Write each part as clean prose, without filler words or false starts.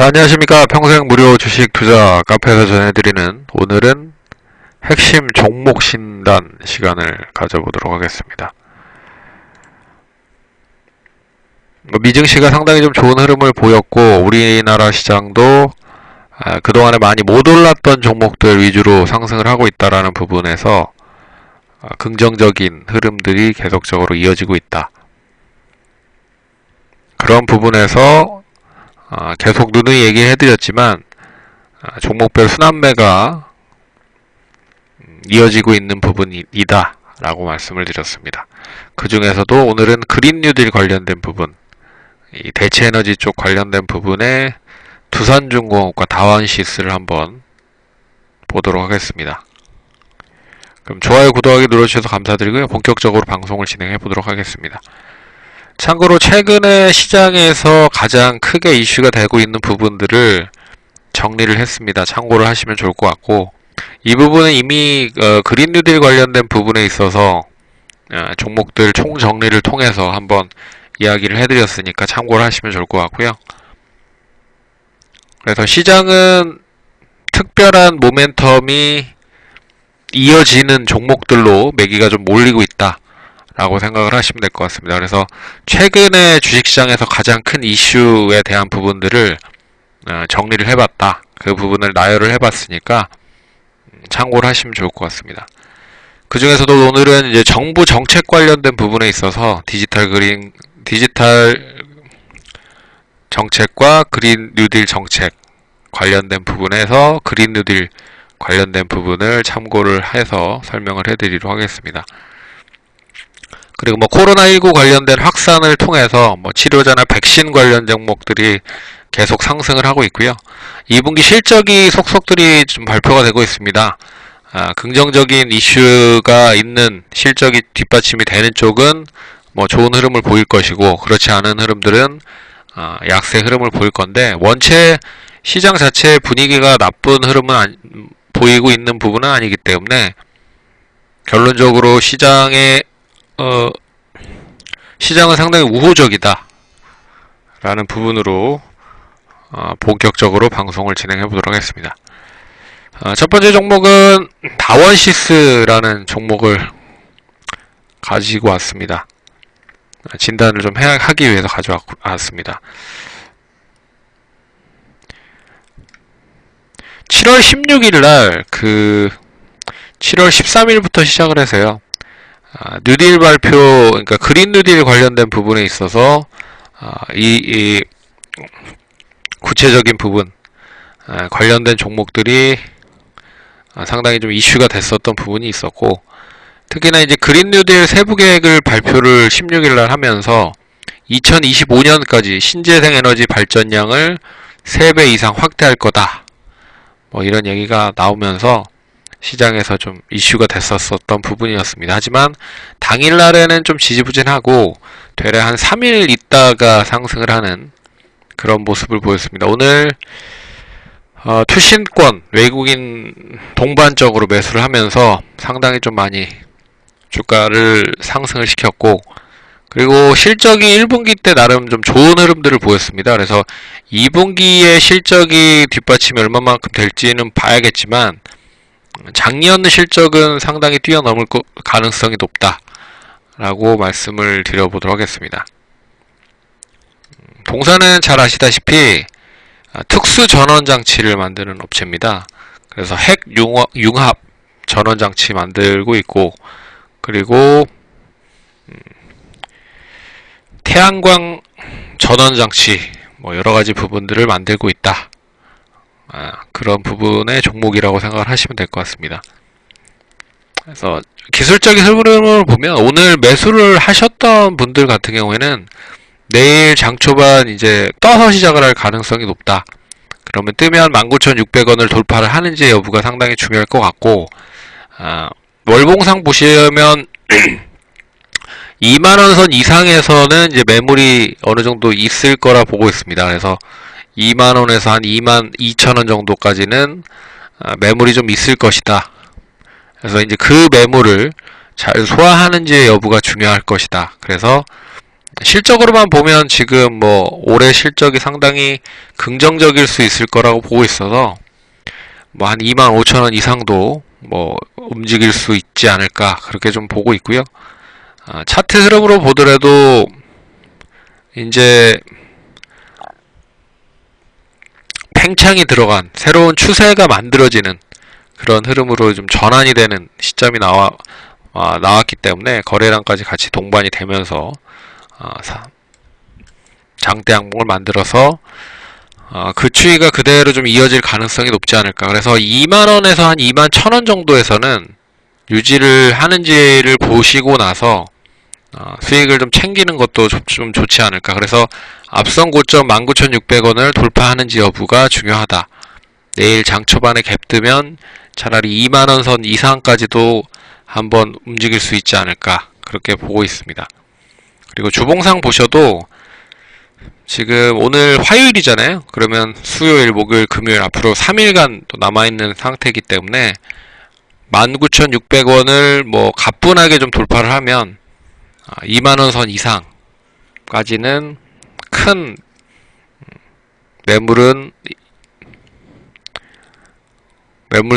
자, 안녕하십니까. 평생 무료 주식 투자 카페에서 전해드리는 오늘은 핵심 종목 신단 시간을 가져보도록 하겠습니다. 미증시가 상당히 좀 좋은 흐름을 보였고, 우리나라 시장도 그동안에 많이 못 올랐던 종목들 위주로 상승을 하고 있다라는 부분에서 긍정적인 흐름들이 계속적으로 이어지고 있다. 그런 부분에서 계속 누누이 얘기해드렸지만 종목별 순환매가 이어지고 있는 부분이다 라고 말씀을 드렸습니다. 그 중에서도 오늘은 그린 뉴딜 관련된 부분, 이 대체에너지 쪽 관련된 부분에 두산중공업과 다원시스를 한번 보도록 하겠습니다. 그럼 좋아요, 구독하기 눌러주셔서 감사드리고요. 본격적으로 방송을 진행해 보도록 하겠습니다. 참고로 최근에 시장에서 가장 크게 이슈가 되고 있는 부분들을 정리를 했습니다. 참고를 하시면 좋을 것 같고, 이 부분은 이미 그린 뉴딜 관련된 부분에 있어서 종목들 총정리를 통해서 한번 이야기를 해드렸으니까 참고를 하시면 좋을 것 같고요. 그래서 시장은 특별한 모멘텀이 이어지는 종목들로 매기가 좀 몰리고 있다 라고 생각을 하시면 될 것 같습니다. 그래서 최근에 주식시장에서 가장 큰 이슈에 대한 부분들을 정리를 해봤다. 그 부분을 나열을 해봤으니까 참고를 하시면 좋을 것 같습니다. 그 중에서도 오늘은 이제 정부 정책 관련된 부분에 있어서 디지털 정책과 그린 뉴딜 정책 관련된 부분에서 그린 뉴딜 관련된 부분을 참고를 해서 설명을 해드리도록 하겠습니다. 그리고 코로나19 관련된 확산을 통해서 치료제나 백신 관련 종목들이 계속 상승을 하고 있고요. 2분기 실적이 속속들이 좀 발표가 되고 있습니다. 긍정적인 이슈가 있는 실적이 뒷받침이 되는 쪽은 좋은 흐름을 보일 것이고, 그렇지 않은 흐름들은 약세 흐름을 보일 건데, 원체 시장 자체의 분위기가 나쁜 흐름은 보이고 있는 부분은 아니기 때문에 결론적으로 시장은 상당히 우호적이다 라는 부분으로 본격적으로 방송을 진행해 보도록 하겠습니다. 첫 번째 종목은 다원시스라는 종목을 가지고 왔습니다. 진단을 좀 하기 위해서 가져왔습니다. 7월 16일 날 7월 13일부터 시작을 해서요. 뉴딜 발표, 그러니까 그린 뉴딜 관련된 부분에 있어서 이 구체적인 부분 관련된 종목들이 상당히 좀 이슈가 됐었던 부분이 있었고, 특히나 이제 그린 뉴딜 세부 계획을 발표를 16일 날 하면서 2025년까지 신재생 에너지 발전량을 3배 이상 확대할 거다, 이런 얘기가 나오면서 시장에서 좀 이슈가 됐었던 부분이었습니다. 하지만 당일날에는 좀 지지부진하고 되레 한 3일 있다가 상승을 하는 그런 모습을 보였습니다. 오늘 투신권 외국인 동반적으로 매수를 하면서 상당히 좀 많이 주가를 상승을 시켰고, 그리고 실적이 1분기 때 나름 좀 좋은 흐름들을 보였습니다. 그래서 2분기의 실적이 뒷받침이 얼마만큼 될지는 봐야겠지만 작년 실적은 상당히 뛰어넘을 가능성이 높다 라고 말씀을 드려보도록 하겠습니다. 동사는 잘 아시다시피 특수 전원장치를 만드는 업체입니다. 그래서 핵 융합 전원장치 만들고 있고, 그리고 태양광 전원장치 여러가지 부분들을 만들고 있다. 그런 부분의 종목이라고 생각을 하시면 될 것 같습니다. 그래서 기술적인 흐름을 보면 오늘 매수를 하셨던 분들 같은 경우에는 내일 장 초반 이제 떠서 시작을 할 가능성이 높다. 그러면 뜨면 19,600원을 돌파를 하는지 여부가 상당히 중요할 것 같고, 월봉상 보시면 2만원 선 이상에서는 이제 매물이 어느 정도 있을 거라 보고 있습니다. 그래서 2만원에서 한 22,000원 정도까지는 매물이 좀 있을 것이다. 그래서 이제 그 매물을 잘 소화하는지의 여부가 중요할 것이다. 그래서 실적으로만 보면 지금 뭐 올해 실적이 상당히 긍정적일 수 있을 거라고 보고 있어서 뭐 한 25,000원 이상도 뭐 움직일 수 있지 않을까 그렇게 좀 보고 있고요. 차트 흐름으로 보더라도 이제 팽창이 들어간 새로운 추세가 만들어지는 그런 흐름으로 좀 전환이 되는 시점이 나왔기 때문에 거래량까지 같이 동반이 되면서 장대 양봉을 만들어서 그 추이가 그대로 좀 이어질 가능성이 높지 않을까. 그래서 2만원에서 한 21,000원 정도에서는 유지를 하는지를 보시고 나서 수익을 좀 챙기는 것도 좀 좋지 않을까. 그래서 앞선 고점 19,600원을 돌파하는지 여부가 중요하다. 내일 장 초반에 갭 뜨면 차라리 2만원 선 이상까지도 한번 움직일 수 있지 않을까 그렇게 보고 있습니다. 그리고 주봉상 보셔도 지금 오늘 화요일이잖아요. 그러면 수요일, 목요일, 금요일 앞으로 3일간 또 남아있는 상태이기 때문에 19,600원을 뭐 가뿐하게 좀 돌파를 하면 2만원 선 이상까지는 큰 매물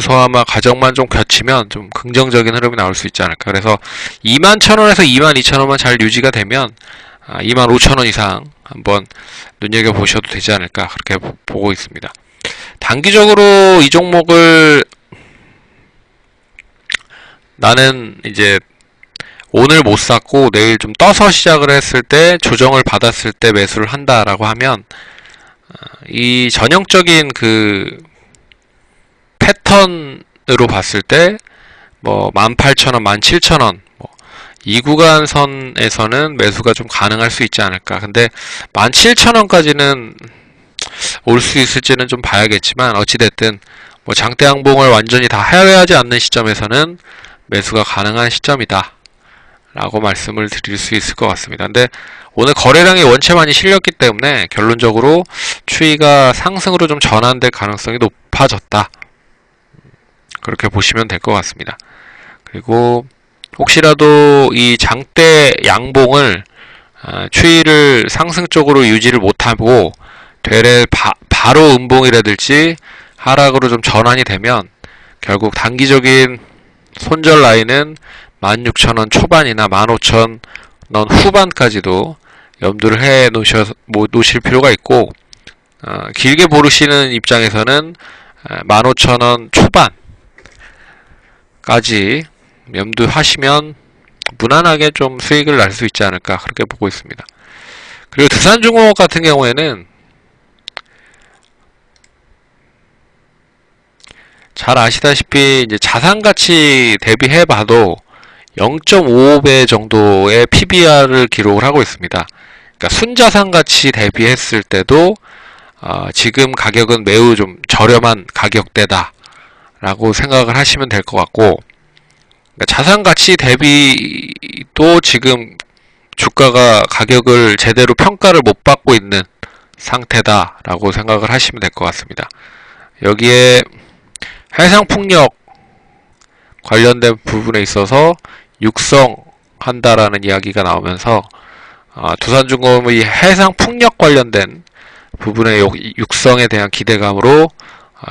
소화마 과정만 좀 겹치면 좀 긍정적인 흐름이 나올 수 있지 않을까. 그래서 21,000원에서 22,000원만 잘 유지가 되면 25,000원 이상 한번 눈여겨보셔도 되지 않을까 그렇게 보고 있습니다. 단기적으로 이 종목을 나는 이제 오늘 못 샀고 내일 좀 떠서 시작을 했을 때 조정을 받았을 때 매수를 한다라고 하면 이 전형적인 그 패턴으로 봤을 때 뭐 18,000원, 17,000원 이 구간선에서는 매수가 좀 가능할 수 있지 않을까. 근데 17,000원까지는 올 수 있을지는 좀 봐야겠지만 어찌됐든 뭐 장대 양봉을 완전히 다 해외하지 않는 시점에서는 매수가 가능한 시점이다 라고 말씀을 드릴 수 있을 것 같습니다. 근데 오늘 거래량이 원체 많이 실렸기 때문에 결론적으로 추이가 상승으로 좀 전환될 가능성이 높아졌다 그렇게 보시면 될 것 같습니다. 그리고 혹시라도 이 장대 양봉을 추이를 상승 쪽으로 유지를 못하고 되레 바로 음봉이라든지 하락으로 좀 전환이 되면 결국 단기적인 손절 라인은 16,000원 초반이나 15,000원 후반까지도 염두를 해 놓으실 필요가 있고 길게 보시는 입장에서는 15,000원 초반까지 염두하시면 무난하게 좀 수익을 날 수 있지 않을까 그렇게 보고 있습니다. 그리고 두산중공업 같은 경우에는 잘 아시다시피 이제 자산가치 대비해봐도 0.55배 정도의 PBR을 기록을 하고 있습니다. 그러니까 순자산가치 대비했을 때도 지금 가격은 매우 좀 저렴한 가격대다 라고 생각을 하시면 될 것 같고, 그러니까 자산가치 대비도 지금 주가가 가격을 제대로 평가를 못 받고 있는 상태다 라고 생각을 하시면 될 것 같습니다. 여기에 해상풍력 관련된 부분에 있어서 육성한다라는 이야기가 나오면서 두산중공업의 해상풍력 관련된 부분의 육성에 대한 기대감으로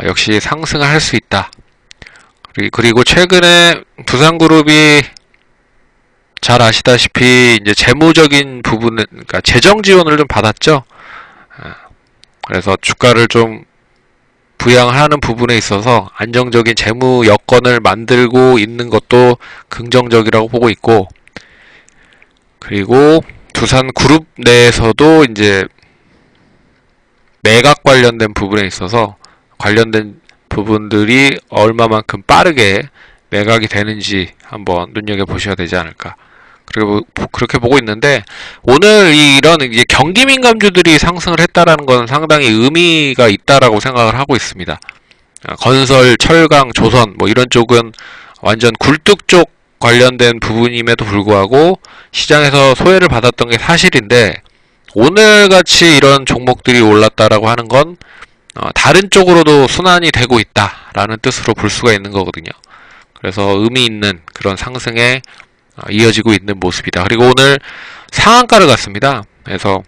역시 상승을 할 수 있다. 그리고 최근에 두산그룹이 잘 아시다시피 이제 재무적인 부분은, 그러니까 재정 지원을 좀 받았죠. 그래서 주가를 좀 부양을 하는 부분에 있어서 안정적인 재무 여건을 만들고 있는 것도 긍정적이라고 보고 있고, 그리고 두산그룹 내에서도 이제 매각 관련된 부분에 있어서 관련된 부분들이 얼마만큼 빠르게 매각이 되는지 한번 눈여겨보셔야 되지 않을까. 그리고 그렇게 보고 있는데, 오늘 이런 이제 경기 민감주들이 상승을 했다라는 건 상당히 의미가 있다라고 생각을 하고 있습니다. 건설, 철강, 조선 뭐 이런 쪽은 완전 굴뚝 쪽 관련된 부분임에도 불구하고 시장에서 소외를 받았던 게 사실인데, 오늘 같이 이런 종목들이 올랐다라고 하는 건 다른 쪽으로도 순환이 되고 있다라는 뜻으로 볼 수가 있는 거거든요. 그래서 의미 있는 그런 상승의 이어지고 있는 모습이다. 그리고 오늘 상한가를 갔습니다. 그래서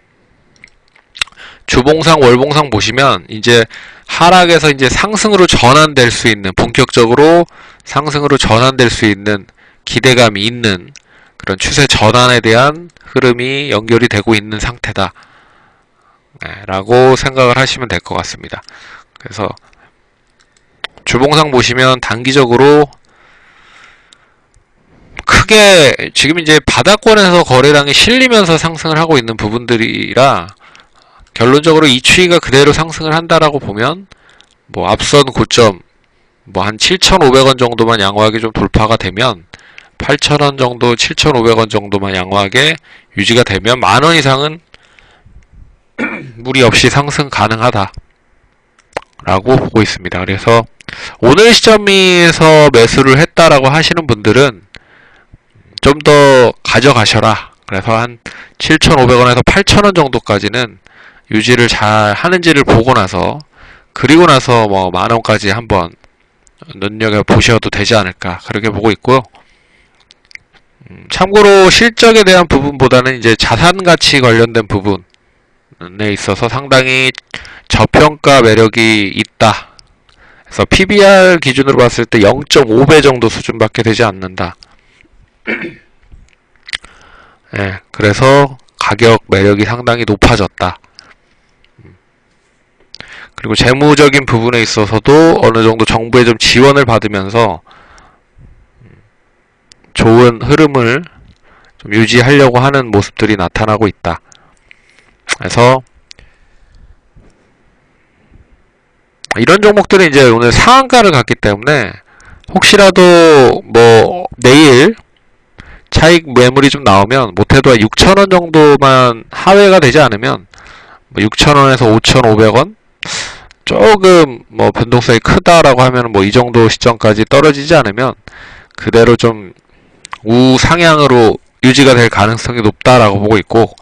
주봉상, 월봉상 보시면 이제 하락에서 이제 상승으로 전환될 수 있는, 본격적으로 상승으로 전환될 수 있는 기대감이 있는 그런 추세 전환에 대한 흐름이 연결이 되고 있는 상태다. 라고 생각을 하시면 될 것 같습니다. 그래서 주봉상 보시면 단기적으로 크게 지금 이제 바닥권에서 거래량이 실리면서 상승을 하고 있는 부분들이라 결론적으로 이 추이가 그대로 상승을 한다라고 보면 뭐 앞선 고점 뭐 한 7,500원 정도만 양호하게 좀 돌파가 되면 8,000원 정도, 7,500원 정도만 양호하게 유지가 되면 10,000원 이상은 무리 없이 상승 가능하다 라고 보고 있습니다. 그래서 오늘 시점에서 매수를 했다라고 하시는 분들은 좀 더 가져가셔라. 그래서 한 7,500원에서 8,000원 정도까지는 유지를 잘 하는지를 보고 나서, 그리고 나서 뭐 10,000원까지 한번 눈여겨보셔도 되지 않을까, 그렇게 보고 있고요. 참고로 실적에 대한 부분보다는 이제 자산가치 관련된 부분에 있어서 상당히 저평가 매력이 있다. 그래서 PBR 기준으로 봤을 때 0.5배 정도 수준밖에 되지 않는다. 네, 그래서 가격 매력이 상당히 높아졌다. 그리고 재무적인 부분에 있어서도 어느 정도 정부의 좀 지원을 받으면서 좋은 흐름을 좀 유지하려고 하는 모습들이 나타나고 있다. 그래서 이런 종목들은 이제 오늘 상한가를 갔기 때문에 혹시라도 뭐 내일 차익 매물이 좀 나오면 못해도 6,000원 정도만 하회가 되지 않으면 6,000원에서 5,500원 조금 뭐 변동성이 크다라고 하면 뭐 이 정도 시점까지 떨어지지 않으면 그대로 좀 우상향으로 유지가 될 가능성이 높다라고 보고 있고,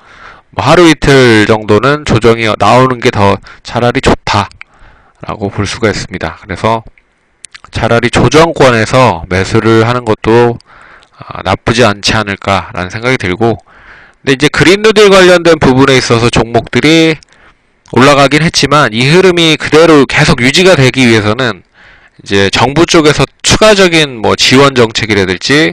뭐 하루 이틀 정도는 조정이 나오는 게 더 차라리 좋다라고 볼 수가 있습니다. 그래서 차라리 조정권에서 매수를 하는 것도 나쁘지 않지 않을까라는 생각이 들고, 근데 이제 그린뉴딜 관련된 부분에 있어서 종목들이 올라가긴 했지만 이 흐름이 그대로 계속 유지가 되기 위해서는 이제 정부 쪽에서 추가적인 뭐 지원 정책이라든지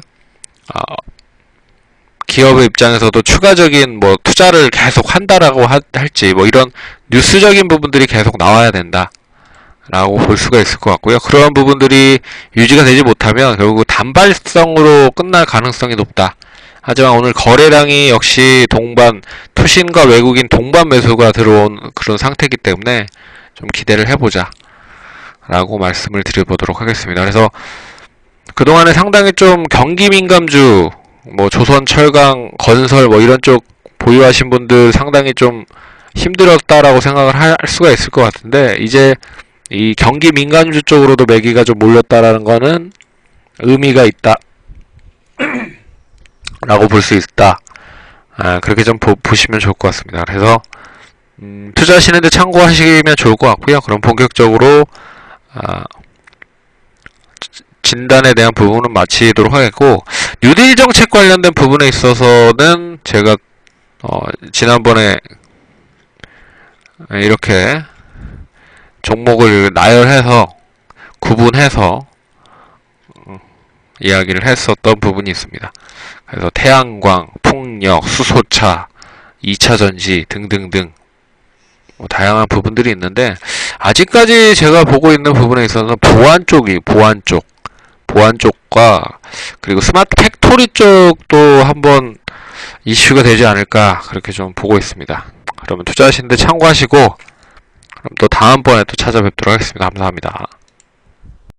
기업의 입장에서도 추가적인 뭐 투자를 계속 한다라고 할지 뭐 이런 뉴스적인 부분들이 계속 나와야 된다 라고 볼 수가 있을 것 같고요. 그러한 부분들이 유지가 되지 못하면 결국 단발성으로 끝날 가능성이 높다. 하지만 오늘 거래량이 역시 동반, 투신과 외국인 동반 매수가 들어온 그런 상태이기 때문에 좀 기대를 해보자 라고 말씀을 드려보도록 하겠습니다. 그래서 그동안에 상당히 좀 경기 민감주, 뭐 조선, 철강, 건설 뭐 이런 쪽 보유하신 분들 상당히 좀 힘들었다라고 생각을 할 수가 있을 것 같은데, 이제 이 경기 민감주 쪽으로도 매기가 좀 몰렸다라는 거는 의미가 있다 라고 볼 수 있다. 그렇게 좀 보시면 좋을 것 같습니다. 그래서 투자하시는데 참고하시면 좋을 것 같고요. 그럼 본격적으로 진단에 대한 부분은 마치도록 하겠고, 뉴딜 정책 관련된 부분에 있어서는 제가 지난번에 이렇게 종목을 나열해서 구분해서 이야기를 했었던 부분이 있습니다. 그래서 태양광, 풍력, 수소차, 2차전지 등등등 뭐 다양한 부분들이 있는데, 아직까지 제가 보고 있는 부분에 있어서는 보안 쪽과 그리고 스마트 팩토리 쪽도 한번 이슈가 되지 않을까 그렇게 좀 보고 있습니다. 그러면 투자하시는데 참고하시고, 그럼 또 다음번에 또 찾아뵙도록 하겠습니다. 감사합니다.